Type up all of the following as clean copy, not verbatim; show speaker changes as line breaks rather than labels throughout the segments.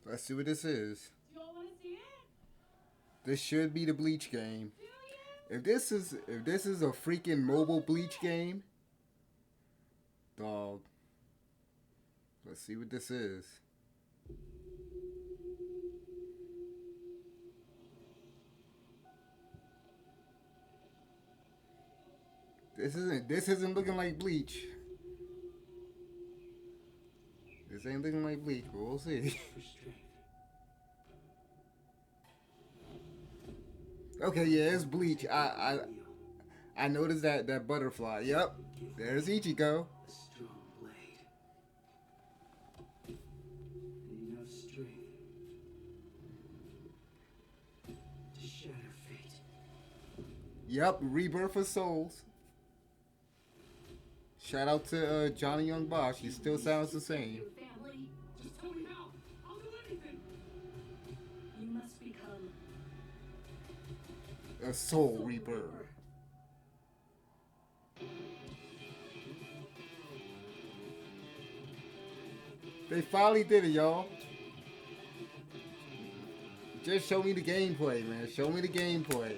Let's see what this is. This should be the Bleach game. If this is a freaking mobile Bleach game, dog. Let's see what this is. This isn't looking like Bleach. This ain't looking like Bleach, but we'll see. Okay, yeah, it's Bleach. I noticed that butterfly. Yep, there's Ichigo. Yep, Rebirth of Souls. Shout out to Johnny Young Bosch. He still sounds the same. A Soul Reaper. They finally did it, y'all. Just show me the gameplay, man. Show me the gameplay.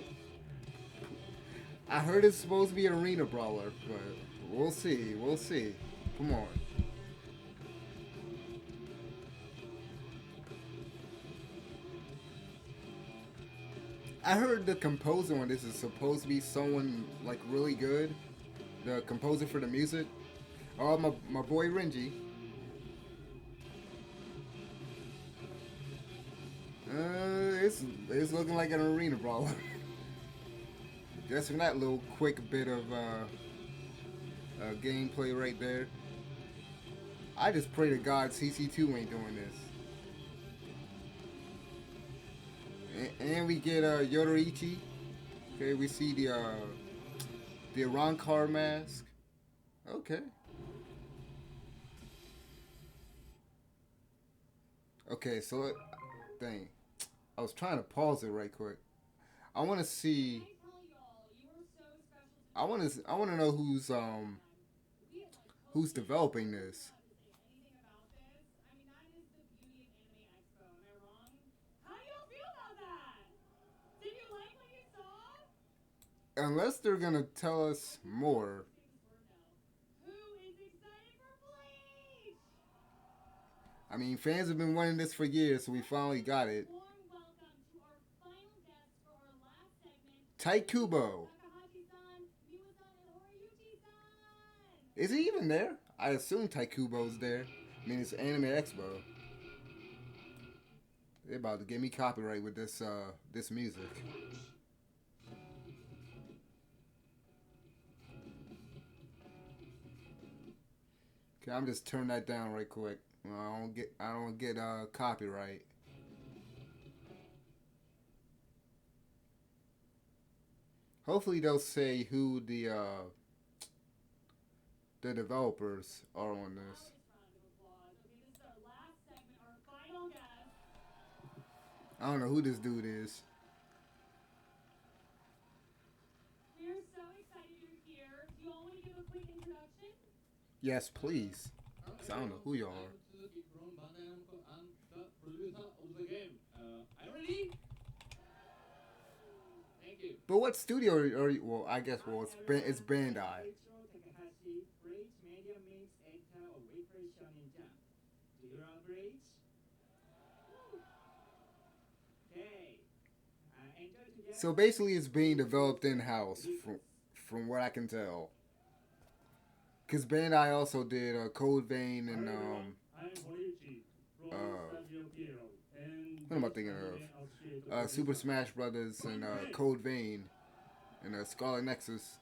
I heard it's supposed to be an arena brawler, but we'll see. We'll see. Come on. I heard the composer on this is supposed to be someone like really good. The composer for the music. Oh, my boy Renji. It's looking like an arena brawler. Just from that little quick bit of gameplay right there. I just pray to God CC2 ain't doing this. And we get Yoruichi. Okay, we see the Rancor mask. Okay. Okay, so dang, I was trying to pause it right quick. I want to see. I want to know who's developing this. Unless they're gonna tell us more. I mean, fans have been wanting this for years, so we finally got it. Taikubo. Is he even there? I assume Taikubo's there. I mean, it's Anime Expo. They're about to get me copyright with this music. Okay, I'm just turn that down right quick. I don't get copyright. Hopefully they'll say who the developers are on this. I don't know who this dude is. Yes, please. Cause I don't know who y'all are. But what studio are you? Well, I guess it's Bandai. So basically, it's being developed in house from what I can tell. Because Bandai also did Code Vein and uh, what am I thinking of? Super Smash Brothers and Code Vein and Scarlet Nexus.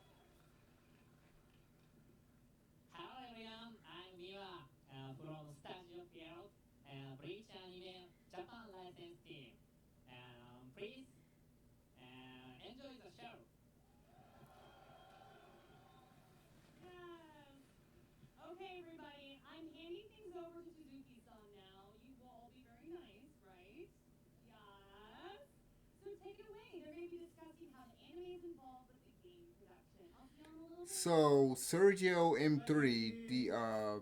So Sergio M3,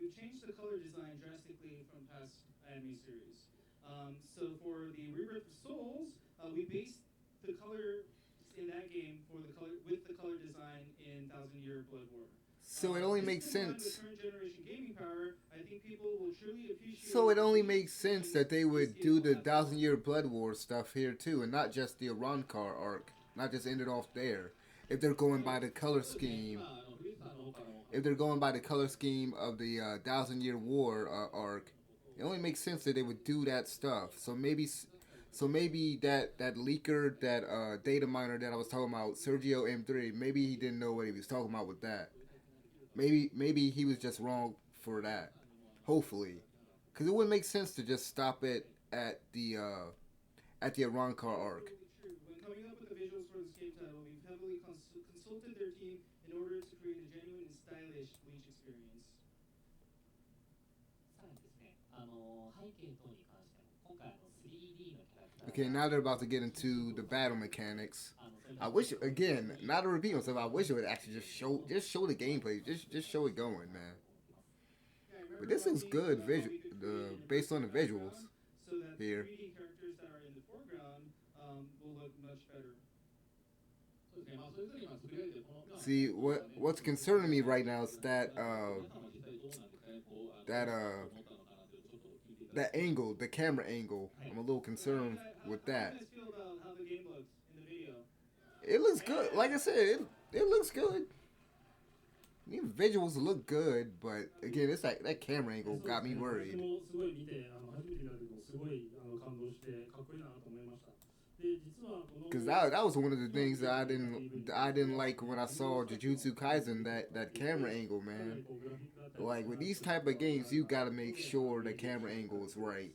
we've changed the color design drastically from past anime series. So for the Rebirth of Souls, we based the color in that game for the color with the color design in Thousand Year Blood War.
So it only
This
makes
combined with
sense.
current generation gaming power, I think people will truly
So
appreciate
it
the
only
Bleach
makes sense
experience
that they
this
would
game
do
will
the
have to
Thousand
offer.
Year Blood War stuff here too, and not just the Arankar arc, not just end it off there. If they're going by the color scheme, if they're going by the color scheme of the Thousand Year War arc, it only makes sense that they would do that stuff. So maybe that leaker, that data miner that I was talking about, Sergio M3, maybe he didn't know what he was talking about with that. Maybe he was just wrong for that. Hopefully, because it wouldn't make sense to just stop it at the Arankar arc.
Absolutely true. When coming up with the visuals for this game title, we've heavily consulted their team in order to create a genuine and stylish Bleach experience.
Okay, now they're about to get into the battle mechanics. I wish again, not to repeat myself, I wish it would actually just show the gameplay, just show it going, man.
Yeah, I
But
remember
this is
watching
good
how
visual,
we could create
the
an
based on
immersive
the visuals
background so that the
here.
3D characters that are in the foreground will look much better.
See, what's concerning me right now is that that angle, the camera angle. I'm a little concerned with
How do you
that.
guys feel about how the game looked in the video?
It looks good. Like I said, it looks good. Even visuals look good, but again, it's like that camera angle
そうです
got me
ね、私
worried.
もすごい見て、初めて見た時もすごい感動してかっこいいなと思いました。で、実はこの、
Cause that was one of the things that I didn't like when I saw Jujutsu Kaisen, that camera angle,
かなり
man.
こうグラフィックだったり
Like with these type of games, you gotta make sure the camera angle is right.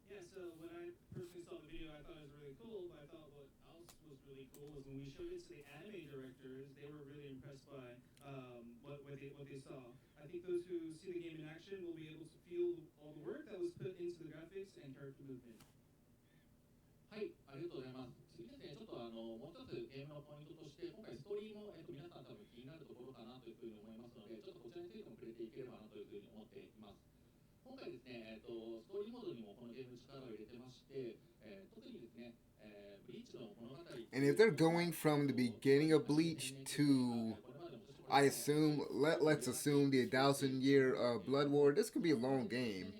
Yeah, so when I personally saw the video, I thought it was really cool. But I thought what else was really cool was when we showed it to the anime directors, they were really impressed by what they saw. I think those who see the game in action will be able to feel all the work that was put into the graphics and character movement.
はい、ありがとうございます。次ですね、ちょっともう一つゲームのポイントとして、今回ストーリーも、皆さん多分気になるところかなというふうに思いますので、ちょっとこちらについても触れていければなというふうに思っています。今回ですね、ストーリーモードにもこのゲーム力を入れてまして、特にですね、ブリーチの物語。
And if they're going from the beginning of Bleach to, I assume, let's assume the 1,000-year Blood War, this could be a long game.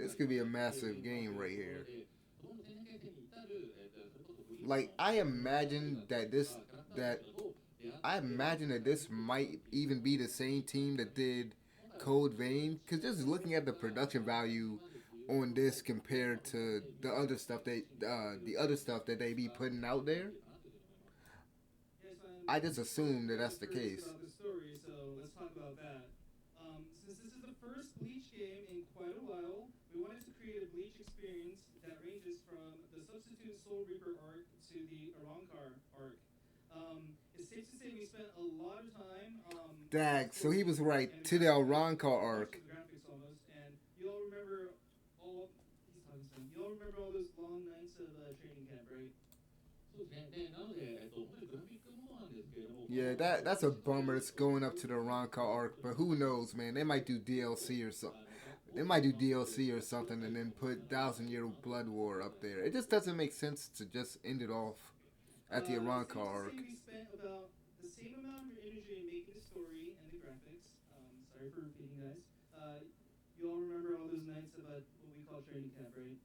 This could be a massive game right here. Like I imagine that this might even be the same team that did Code Vein, because just looking at the production value on this compared to the other stuff that they be putting out there,
Yes,
I just assume that that's the
curious
case.
about the story, so let's talk about that. Since this is the first Bleach game in quite a while, we wanted to create a Bleach experience that ranges from the Substitute Soul Reaper arc to the Arrancar arc. It's safe to say we spent a lot of time.
Dag, so he was right, to the Arrancar arc.
The graphics almost, and you all remember all. He's talking to me. You all remember all those long nights of training camp, right?
そうですね。で、なので、本当にグラフィックもなんですけれども、
Yeah, that's a bummer. It's going up to the Arrancar arc, but who knows, man? They might do DLC or something. They might do DLC or something and then put 1,000-year Blood War up there. It just doesn't make sense to just end it off at the Arrancar arc.
We spent about the same amount of energy in making the story and the graphics. Sorry for repeating, guys. You all remember all those nights of what we call training camp, right?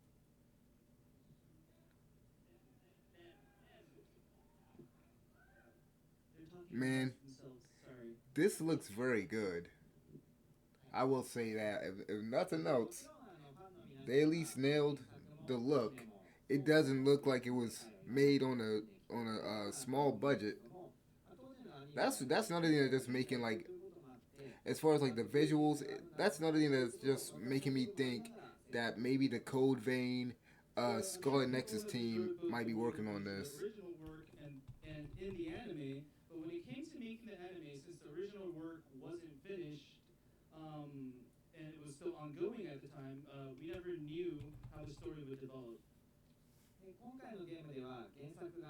They're talking
Man.
amongst themselves. Sorry.
This looks very good. I will say that. If nothing else, they at least nailed the look. It doesn't look like it was made on a small budget. That's another thing that's just making, like, as far as like the visuals, that's another thing that's just making me think that maybe the Code Vein Scarlet Nexus team might be working on this.
The original work and in the anime, but when it came to making the anime, since the original work wasn't finished, and it was still ongoing at the time, we never knew how the story would develop.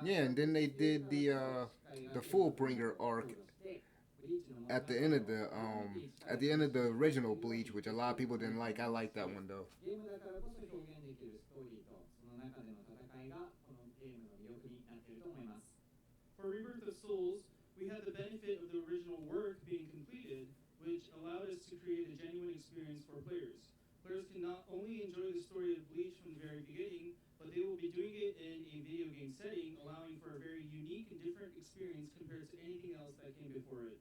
Yeah, and then they did the Fullbringer arc at the end of the original Bleach, which a lot of people didn't like. I like that one though.
For Rebirth of Souls, we had the benefit of the original work being completed, which allowed us to create a genuine experience for players. Players can not only enjoy the story of Bleach from the very beginning, but they will be doing it in a video game setting, allowing for a very unique and different experience compared to anything else that came before it.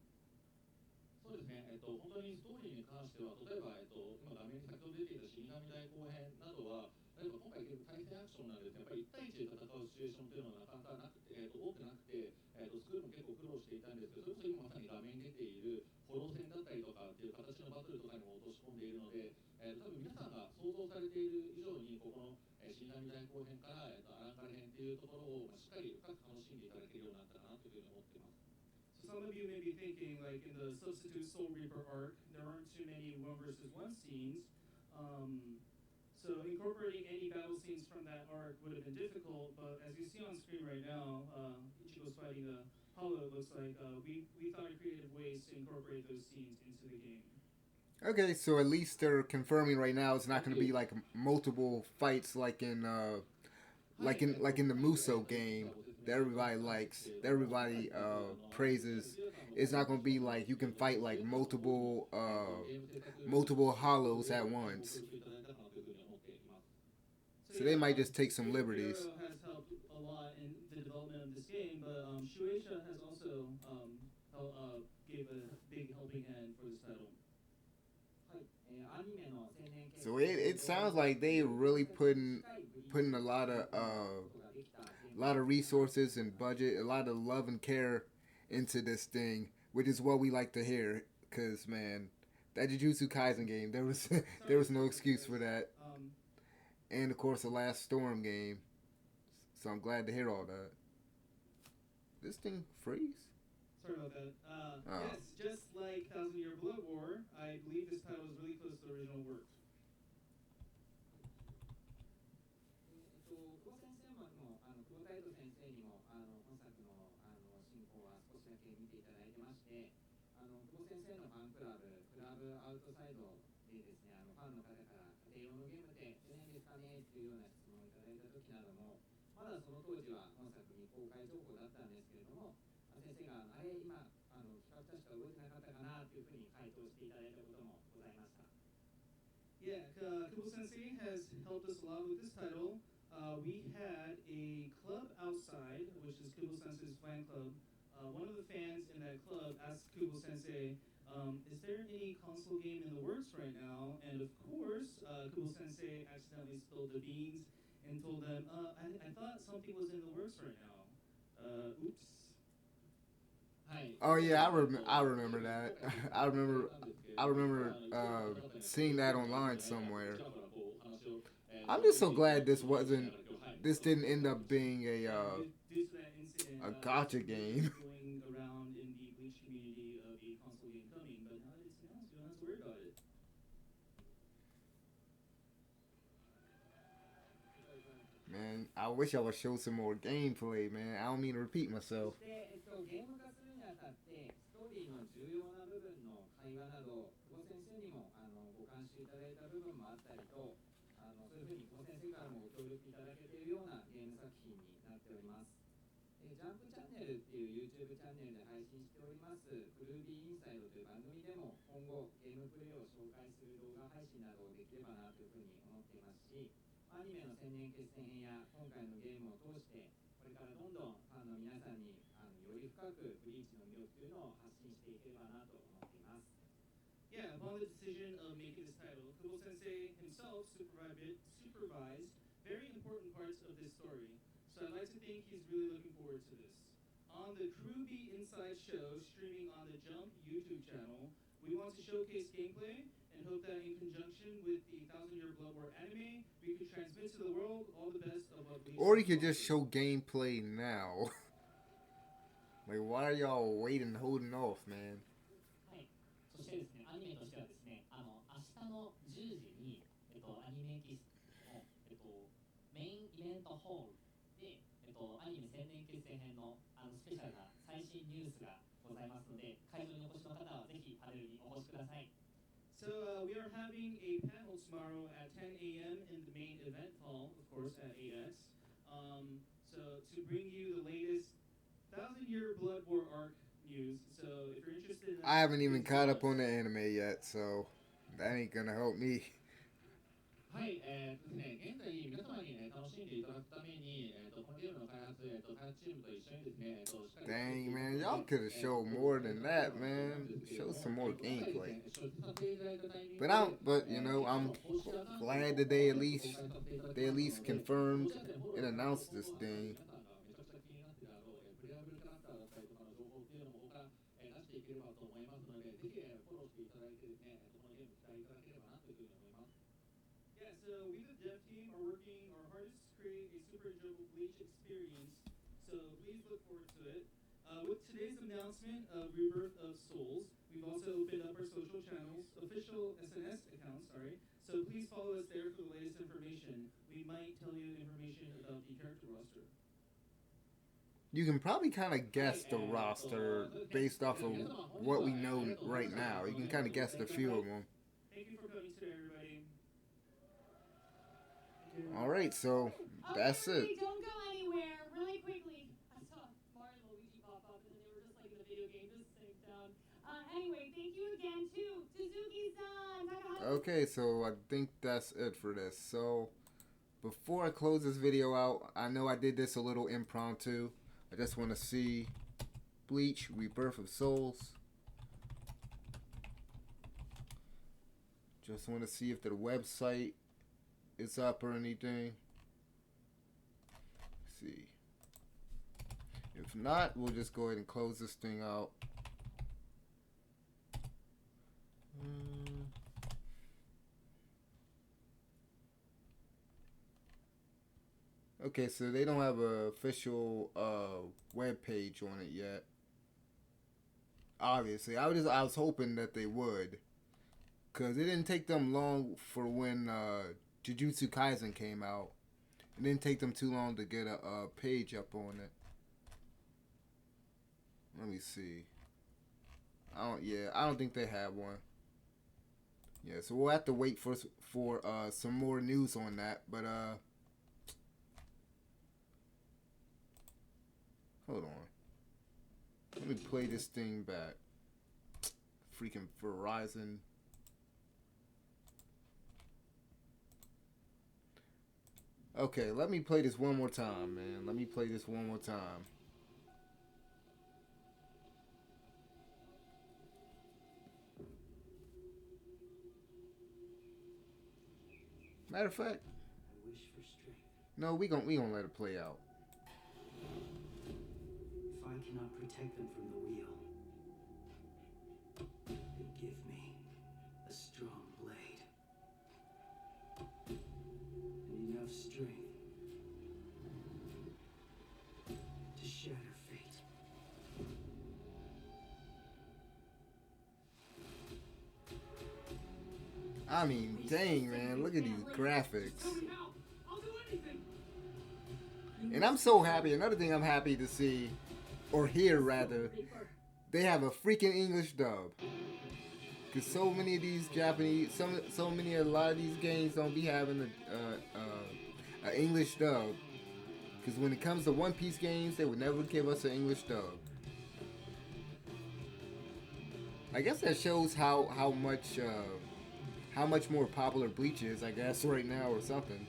そうですね、本当にストーリーに関しては、例えば、今画面に先ほど出ていた死神大後編などは、例えば今回結構対戦アクションなんですね、やっぱり1対1で戦うシチュエーションというのはなかなかなくて、多くなくて、作るの結構苦労していたんですけど、それこそ今まさに画面に出ているホロ戦だったりとかっていう形のバトルとかにも落とし込んでいるので、多分皆さんが想像されている以上に、ここの死神大後編から、アランカル編っていうところを、しっかり深く楽しんでいただけるようになったかなというふうに思っています。
So some of you may be thinking, like in the Substitute Soul Reaper arc, there aren't too many 1 versus 1 scenes. So incorporating any battle scenes from that arc would have been difficult, but as you see on screen right now, Ichigo's fighting a hollow, it looks like. We thought of creative ways to incorporate those scenes into the game.
Okay, so at least they're confirming right now it's not going to be like multiple fights like in the Muso game. that everybody likes, that everybody praises. It's not gonna be like you can fight like multiple hollows at once.
協力いただいたかなというふうに思っています。
So
So they
yeah,
might just take some liberties.
Hero has helped a lot in the development of this game, but Shueisha has also gave a big helping hand for this title.
はい、アニメの青年決
So it sounds like they really putting a lot of resources and budget, a lot of love and care into this thing, which is what we like to hear. Cause man, that Jujutsu Kaisen game, there was no excuse for that. And of course the last Storm game. So I'm glad to hear all that. This thing freeze?
Sorry about that. Yes, just like Thousand Year Blood War, I believe this title is really close to the original work.
久保先生も久保太斗先生にも本作の進行は少しだけ見ていただいてまして、久保先生のファンクラブアウトサイドでですね、ファンの方から家庭用のゲームって出ないんですかねっていうような質問をいただいた時なども、まだその当時は本作未公開情報だったんですけれども、先生があれ今企画確か動いてなかったかなというふうに回答していただいたこともございました。
Yeah, Kubo Sensei has helped us a lot with this title. We had a club outside, which is Kubo Sensei's fan club. One of the fans in that club asked Kubo Sensei, is there any console game in the works right now? And of course, Kubo Sensei accidentally spilled the beans and told them, I thought something was in the works right now. Oops.
Oh yeah, I remember that. I remember seeing that online somewhere. I'm just so glad this didn't end up being
Due to that incident,
a gotcha game.
going around in the Bleach community of a console game coming, but now that it's announced, you don't have to worry about it.
Man, I wish I would show some more gameplay, man. I don't mean to repeat myself.
そして、ゲーム化するにあたってストーリーの重要な部分の会話など久保先生にもご監修いただいた部分もあったりとそういうふうに久保先生からもご協力いただけているようなゲーム作品になっております。ジャンプチャンネルっていう YouTube チャンネルで配信しておりますクルービーインサイドという番組でも今後ゲームプレイを紹介する動画配信などをできればなというふうに思っていますし、アニメの千年決戦編や今回のゲームを通してこれからどんどんファンの皆さんにより深くブリーチの魅力というのを発信していければなと思っています。
Yeah, upon the decision of making this title, Kubo Sensei himself supervised very important parts of this story. So I'd like to think he's really looking forward to this. On the Kurubi Inside Show streaming on the Jump YouTube channel, we want to showcase gameplay and hope that in conjunction with the Thousand Year Blood War anime, we could transmit to the world all the best of what Bleach.
Or you could just show gameplay now. Like, why are y'all waiting, holding off, man?
はい。そしてですね、アニメとしてはですね、明日の10時に、アニメキスの、メインイベントホールで、アニメ千年決戦編の、スペシャルな最新ニュースがございますので、会場にお越しの方はぜひパネルにお越しください。
So we are having a panel tomorrow at 10 a.m. in the main event hall, of course, at 8X. So to bring you the latest Thousand Year Blood War arc news. So if you're interested in that,
I haven't even caught up on the anime yet, so that ain't gonna help me.
はい、ですね、現在皆様に、楽しんでいただくために、このゲームの開発、開発チームと一緒にですね、しっかり
Dang, man, y'all could have showed more than that, man. Show some more gameplay. But you know, I'm glad that they at least confirmed and announced this thing.
していければと思いますので、ぜひフォローしていただいてですね、このゲーム期待いただければなというふうに思います。
Yeah, so we the dev team are working our hardest to create a super enjoyable Bleach experience. So please look forward to it. With today's announcement of Rebirth of Souls, we've also opened up our social channels, official SNS accounts, sorry. So please follow us there for the latest information. We might tell you information about the character roster.
You can probably kind of guess the roster based off of what we know right now. You can kind of guess the few of them.
Thank you for coming today, everybody.
All right, so that's it.
Don't go anywhere. Really quickly, a Anyway, thank you again to Suzuki-san, Takahashi.
Okay, so I think that's it for this. So before I close this video out, I know I did this a little impromptu. I just want to see Bleach, Rebirth of Souls. Just want to see if the website is up or anything. Let's see. If not, we'll just go ahead and close this thing out. Okay, so they don't have an official web page on it yet. Obviously, I was hoping that they would, cause it didn't take them long for when Jujutsu Kaisen came out. It didn't take them too long to get a page up on it. Let me see. I don't think they have one. Yeah, so we'll have to wait for some more news on that. But hold on. Let me play this thing back. Freaking Verizon. Okay, let me play this one more time, man. Let me play this one more time. Matter of fact,
I wish for strength.
no, we gonna let it play out.
If I cannot protect them from the wheel, then give me a strong blade and enough strength to shatter fate.
I mean, dang, man, look at these graphics.
Tell me how. I'll do anything.
And I'm so happy. Another thing I'm happy to see, or hear rather, they have a freaking English dub. Cause so many of these Japanese, a lot of these games don't be having a English dub. Cause when it comes to One Piece games, they would never give us an English dub. I guess that shows how much more popular Bleach is, I guess, right now or something.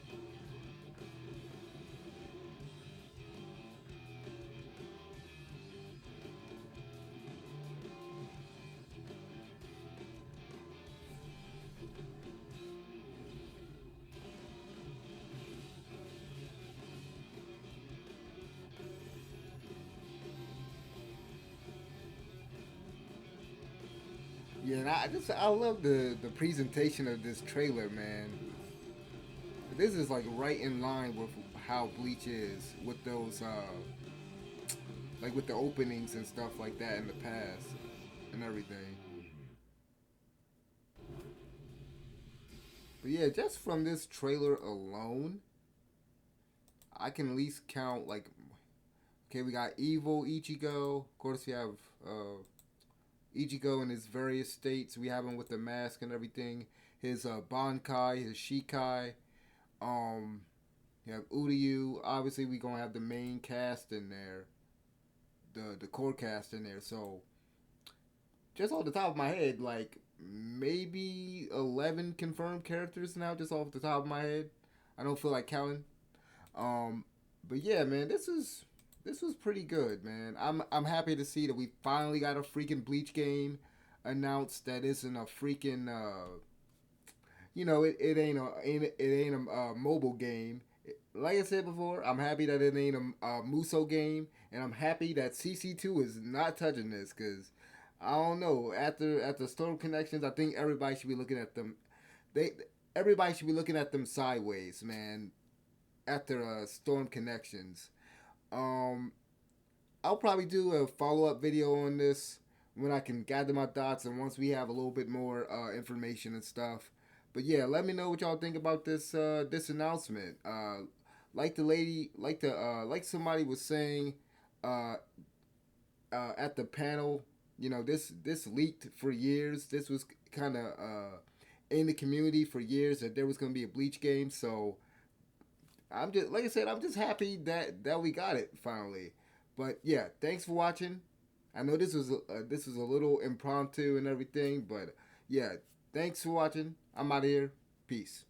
Yeah, and I love the presentation of this trailer, man. This is like right in line with how Bleach is with those like with the openings and stuff like that in the past and everything. But yeah, just from this trailer alone, I can at least count like, okay, we got Evil Ichigo. Of course, we have Ichigo in his various states. We have him with the mask and everything. His Bankai, his Shikai. You have Uryu. Obviously, we gonna have the main cast in there, the core cast in there. So, just off the top of my head, like maybe 11 confirmed characters now, just off the top of my head. I don't feel like counting. But yeah, man, this was pretty good, man. I'm happy to see that we finally got a freaking Bleach game announced that isn't a freaking it ain't a mobile game. Like I said before, I'm happy that it ain't a Muso game, and I'm happy that CC2 is not touching this, because I don't know, after Storm Connections, I think everybody should be looking at them. Everybody should be looking at them sideways, man. After Storm Connections. I'll probably do a follow-up video on this when I can gather my thoughts and once we have a little bit more information and stuff. But yeah, let me know what y'all think about this announcement. Like somebody was saying at the panel, this leaked for years. This was kind of in the community for years that there was going to be a Bleach game. So I'm just happy that we got it finally. But yeah, thanks for watching. I know this was a little impromptu and everything, but yeah, thanks for watching. I'm out of here. Peace.